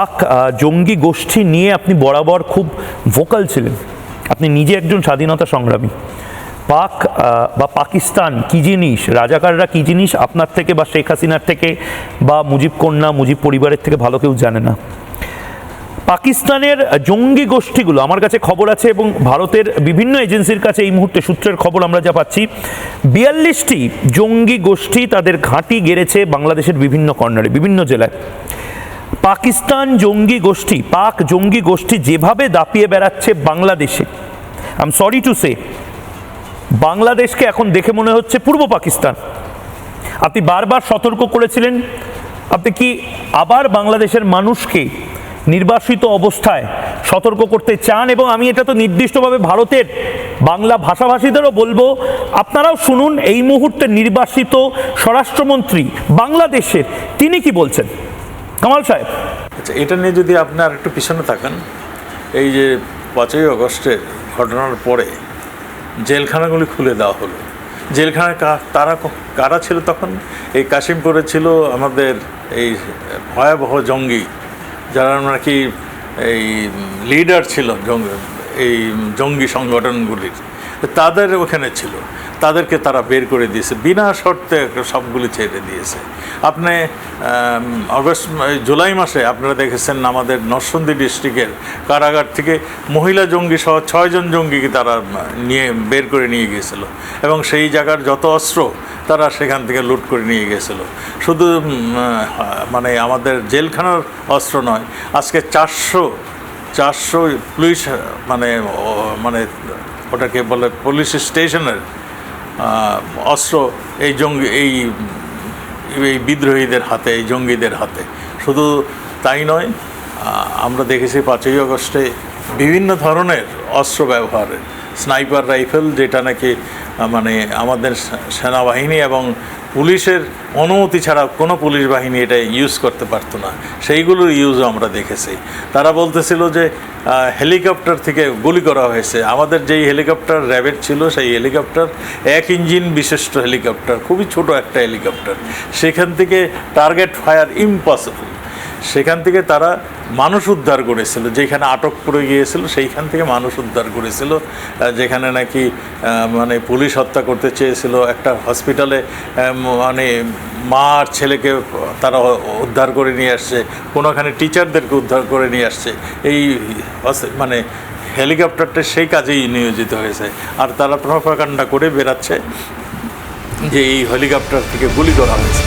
পাক জঙ্গি গোষ্ঠী নিয়ে আপনি বরাবর খুব ভোকাল ছিলেন। আপনি নিজে একজন স্বাধীনতা সংগ্রামী। পাক বা পাকিস্তান কী জিনিস, রাজাকাররা কী জিনিস আপনার থেকে বা শেখ হাসিনার থেকে বা মুজিব কন্যা মুজিব পরিবারের থেকে ভালো কেউ জানে না। পাকিস্তানের জঙ্গি গোষ্ঠীগুলো, আমার কাছে খবর আছে এবং ভারতের বিভিন্ন এজেন্সির কাছে এই মুহূর্তে সূত্রের খবর আমরা যা পাচ্ছি, 42টি জঙ্গি গোষ্ঠী তাদের ঘাঁটি গেড়েছে বাংলাদেশের বিভিন্ন কর্নারে, বিভিন্ন জেলায়। পাকিস্তান জঙ্গি গোষ্ঠী, পাক জঙ্গি গোষ্ঠী যেভাবে দাপিয়ে বেড়াচ্ছে বাংলাদেশে, I am sorry to say, বাংলাদেশকে এখন দেখে মনে হচ্ছে পূর্ব পাকিস্তান। আপনি বারবার সতর্ক করেছিলেন, আপনি কি আবার বাংলাদেশের মানুষকে নির্বাসিত অবস্থায় সতর্ক করতে চান? এবং আমি এটা তো নির্দিষ্টভাবে ভারতের বাংলা ভাষাভাষীদেরও বলবো, আপনারাও শুনুন এই মুহূর্তে নির্বাসিত স্বরাষ্ট্রমন্ত্রী বাংলাদেশের তিনি কি বলছেন। কামাল সাহেব, আচ্ছা, এটা নিয়ে যদি আপনার একটু পিছনে থাকেন, এই যে 5ই আগস্টের ঘটনার পরে জেলখানাগুলি খুলে দেওয়া হলো। জেলখানায় তারা কারা ছিল তখন? এই কাশিমপুরে ছিল আমাদের এই ভয়াবহ জঙ্গি, যারা নাকি এই লিডার ছিল এই জঙ্গি সংগঠনগুলির, তাদের ওখানে ছিল। তাদেরকে তারা বের করে দিয়েছে, বিনা শর্তে সবগুলি ছেড়ে দিয়েছে। আপনি জুলাই মাসে আপনারা দেখেছেন আমাদের নরসিংদী ডিস্ট্রিক্টের কারাগার থেকে মহিলা জঙ্গি সহ 6 জন জঙ্গিকে তারা বের করে নিয়ে গিয়েছিল, এবং সেই জায়গার যত অস্ত্র তারা সেখান থেকে লুট করে নিয়ে গিয়েছিল। শুধু মানে আমাদের জেলখানার অস্ত্র নয়, আজকে 400 পুলিশ মানে ওটাকে বলে পুলিশ স্টেশনের অস্ত্র এই বিদ্রোহীদের হাতে, এই জঙ্গিদের হাতে। শুধু তাই নয়, আমরা দেখেছি 5ই আগস্টে বিভিন্ন ধরনের অস্ত্র ব্যবহারের, স্নাইপার রাইফেল, যেটা নাকি মানে আমাদের সেনাবাহিনী এবং পুলিশের অনুমতি ছাড়া কোনো পুলিশ বাহিনী এটা ইউজ করতে পারতো না, সেইগুলোর ইউজও আমরা দেখেছি। তারা বলতেছিল যে হেলিকপ্টার থেকে গুলি করা হয়েছে। আমাদের যেই হেলিকপ্টার র্যাবের ছিল, সেই হেলিকপ্টার 1 ইঞ্জিন বিশিষ্ট হেলিকপ্টার, খুবই ছোট একটা হেলিকপ্টার, সেখান থেকে টার্গেট ফায়ার ইম্পসিবল। সেখান থেকে তারা মানুষ উদ্ধার করেছিল, যেখানে আটক পড়ে গিয়েছিল সেইখান থেকে মানুষ উদ্ধার করেছিল, যেখানে নাকি মানে পুলিশ হত্যা করতে চেয়েছিল। একটা হসপিটালে মানে মা আর ছেলেকে তারা উদ্ধার করে নিয়ে আসছে, কোনোখানে টিচারদেরকে উদ্ধার করে নিয়ে আসছে। এই মানে হেলিকপ্টারটা সেই কাজেই নিয়োজিত হয়েছে, আর তারা প্রপাগান্ডা করে বেরাচ্ছে যে এই হেলিকপ্টার থেকে গুলি করা হয়েছে।